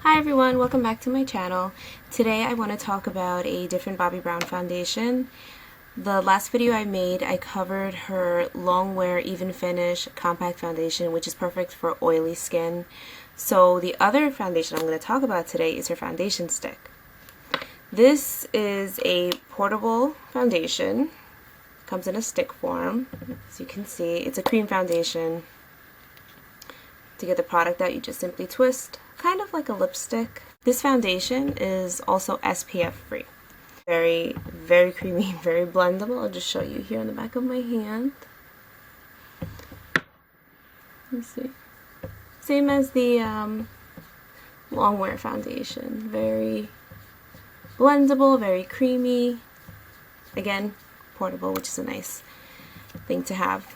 Hi everyone, welcome back to my channel. Today I want to talk about a different Bobbi Brown foundation. The last video I made, I covered her long wear even finish compact foundation, which is perfect for oily skin. So the other foundation I'm going to talk about today is her foundation stick. This is a portable foundation. Comes in a stick form. As you can see, it's a cream foundation. To get the product out, you just simply twist, kind of like a lipstick. This foundation is also SPF free. Very, very creamy, very blendable. I'll just show you here on the back of my hand. Let's see. Same as the long wear foundation. Very blendable, very creamy. Again, portable, which is a nice thing to have.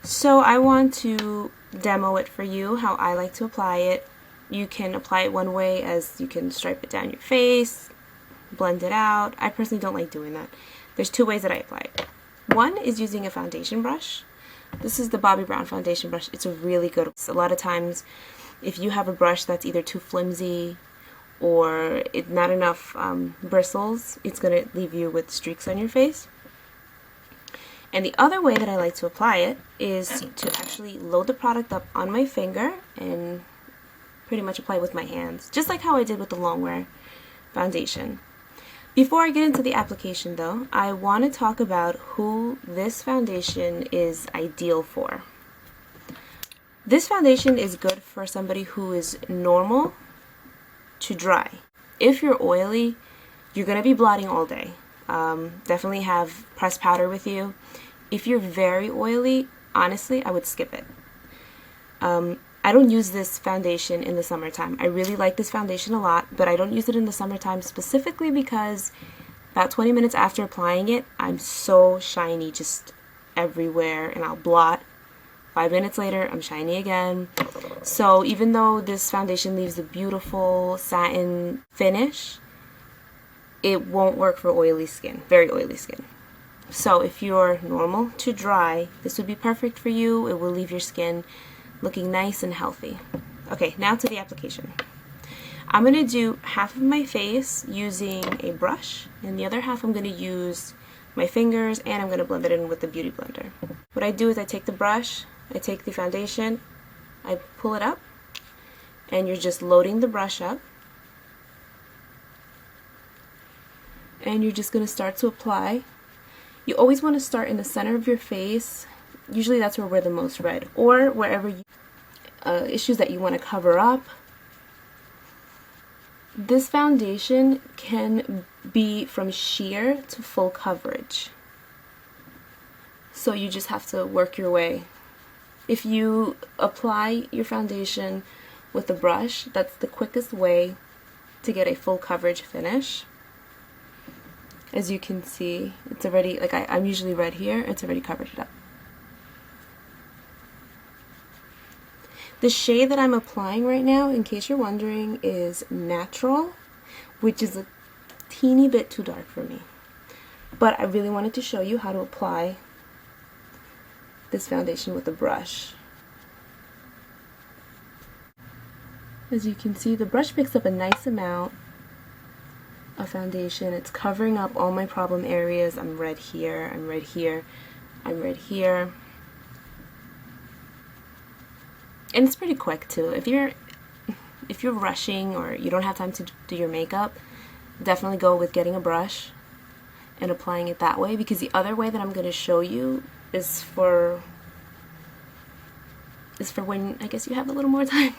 So I want to demo it for you, how I like to apply it. You can apply it one way, as you can stripe it down your face, blend it out. I personally don't like doing that. There's two ways that I apply it. One is using a foundation brush. This is the Bobbi Brown foundation brush. It's a really good. A lot of times if you have a brush that's either too flimsy or not enough bristles, it's going to leave you with streaks on your face. And the other way that I like to apply it is to actually load the product up on my finger and pretty much apply it with my hands, just like how I did with the long wear foundation. Before I get into the application though, I want to talk about who this foundation is ideal for. This foundation is good for somebody who is normal to dry. If you're oily, you're going to be blotting all day. Definitely have pressed powder with you. If you're very oily, honestly, I would skip it. I don't use this foundation in the summertime. I really like this foundation a lot, but I don't use it in the summertime specifically because about 20 minutes after applying it, I'm so shiny just everywhere and I'll blot. 5 minutes later, I'm shiny again. So even though this foundation leaves a beautiful satin finish, it won't work for oily skin, very oily skin. So if you're normal to dry, this would be perfect for you. It will leave your skin looking nice and healthy. Okay, now to the application. I'm going to do half of my face using a brush, and the other half I'm going to use my fingers, and I'm going to blend it in with the Beauty Blender. What I do is I take the brush, I take the foundation, I pull it up, and you're just loading the brush up. And you're just going to start to apply. You always want to start in the center of your face. Usually that's where we're the most red, or wherever you issues that you want to cover up. This foundation can be from sheer to full coverage. So you just have to work your way. If you apply your foundation with a brush, that's the quickest way to get a full coverage finish. As you can see, it's already, like I'm usually red here, it's already covered it up. The shade that I'm applying right now, in case you're wondering, is Natural, which is a teeny bit too dark for me. But I really wanted to show you how to apply this foundation with a brush. As you can see, the brush picks up a nice amount of foundation. It's covering up all my problem areas. I'm red here, I'm red here, I'm red here. And it's pretty quick too. If you're rushing or you don't have time to do your makeup, definitely go with getting a brush and applying it that way, because the other way that I'm going to show you is for when I guess you have a little more time.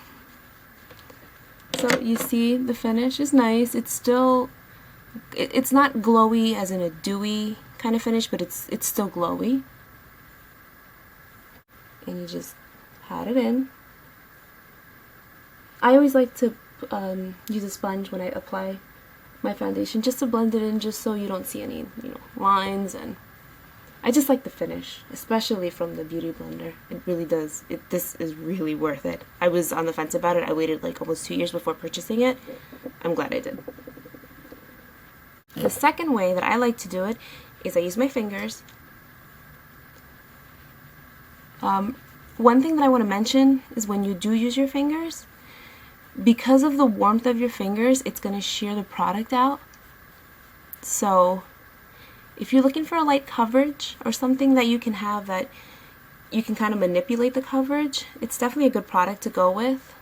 So you see the finish is nice. It's still, it's not glowy as in a dewy kind of finish, but it's still glowy. And you just pat it in. I always like to use a sponge when I apply my foundation, just to blend it in, just so you don't see any, lines. And I just like the finish, especially from the Beauty Blender. It really does. This is really worth it. I was on the fence about it. I waited like almost 2 years before purchasing it. I'm glad I did. The second way that I like to do it is I use my fingers. One thing that I want to mention is when you do use your fingers, because of the warmth of your fingers, it's going to shear the product out. So if you're looking for a light coverage or something that you can have that you can kind of manipulate the coverage, it's definitely a good product to go with,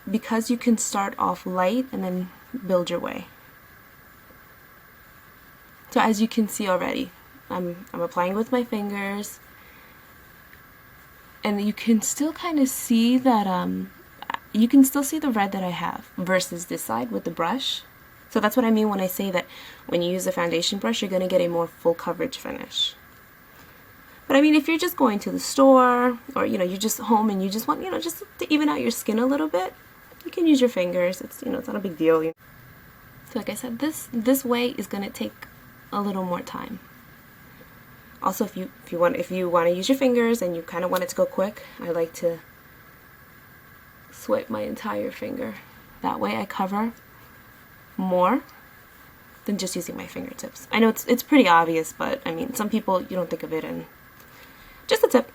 because you can start off light and then build your way. So as you can see already, I'm applying with my fingers, and you can still kind of see that you can still see the red that I have versus this side with the brush. So that's what I mean when I say that when you use a foundation brush, you're going to get a more full coverage finish. But I mean, if you're just going to the store, or you're just home and you just want, just to even out your skin a little bit, you can use your fingers. It's it's not a big deal. So like I said, this way is going to take a little more time. Also, if you want to use your fingers and you kind of want it to go quick, I like to swipe my entire finger. That way I cover more than just using my fingertips. I know it's pretty obvious, but I mean, some people, you don't think of it, and just a tip.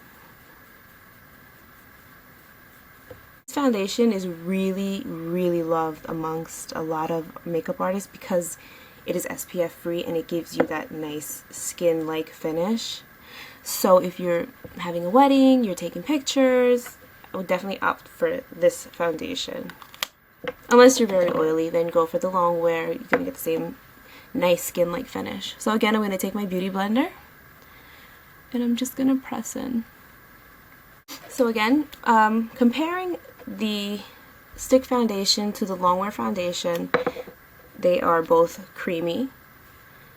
This foundation is really, really loved amongst a lot of makeup artists because it is SPF free and it gives you that nice skin-like finish. So if you're having a wedding, you're taking pictures, I would definitely opt for this foundation. Unless you're very oily, then go for the long wear. You're going to get the same nice skin-like finish. So again, I'm going to take my beauty blender and I'm just going to press in. So again, comparing the stick foundation to the long wear foundation, they are both creamy.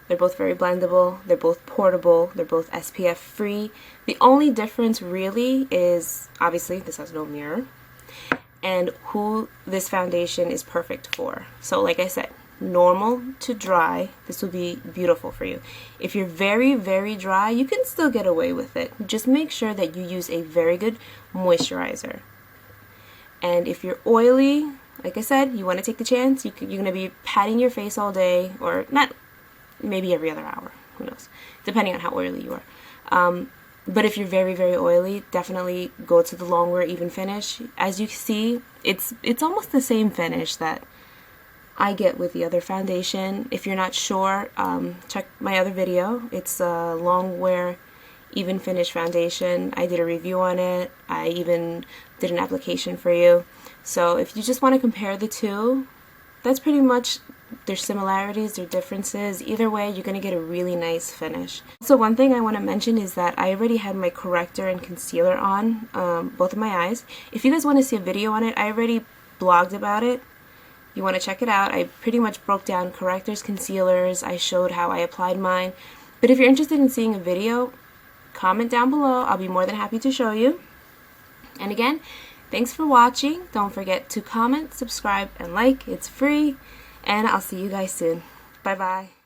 They're both very blendable. They're both portable. They're both SPF free. The only difference really is, obviously, this has no mirror, and who this foundation is perfect for. So like I said, normal to dry, this will be beautiful for you. If you're very, very dry, you can still get away with it. Just make sure that you use a very good moisturizer. And if you're oily, like I said, you want to take the chance. You're going to be patting your face all day, or not, maybe every other hour. Who knows? Depending on how oily you are. But if you're very, very oily, definitely go to the long wear even finish. As you see, it's almost the same finish that I get with the other foundation. If you're not sure, check my other video. It's a long wear even finish foundation. I did a review on it. I even did an application for you. So if you just want to compare the two, that's pretty much their similarities, their differences. Either way, you're going to get a really nice finish. So one thing I want to mention is that I already had my corrector and concealer on both of my eyes. If you guys want to see a video on it, I already blogged about it. You want to check it out. I pretty much broke down correctors, concealers. I showed how I applied mine. But if you're interested in seeing a video, comment down below. I'll be more than happy to show you. And again, thanks for watching. Don't forget to comment, subscribe, and like. It's free. And I'll see you guys soon. Bye-bye.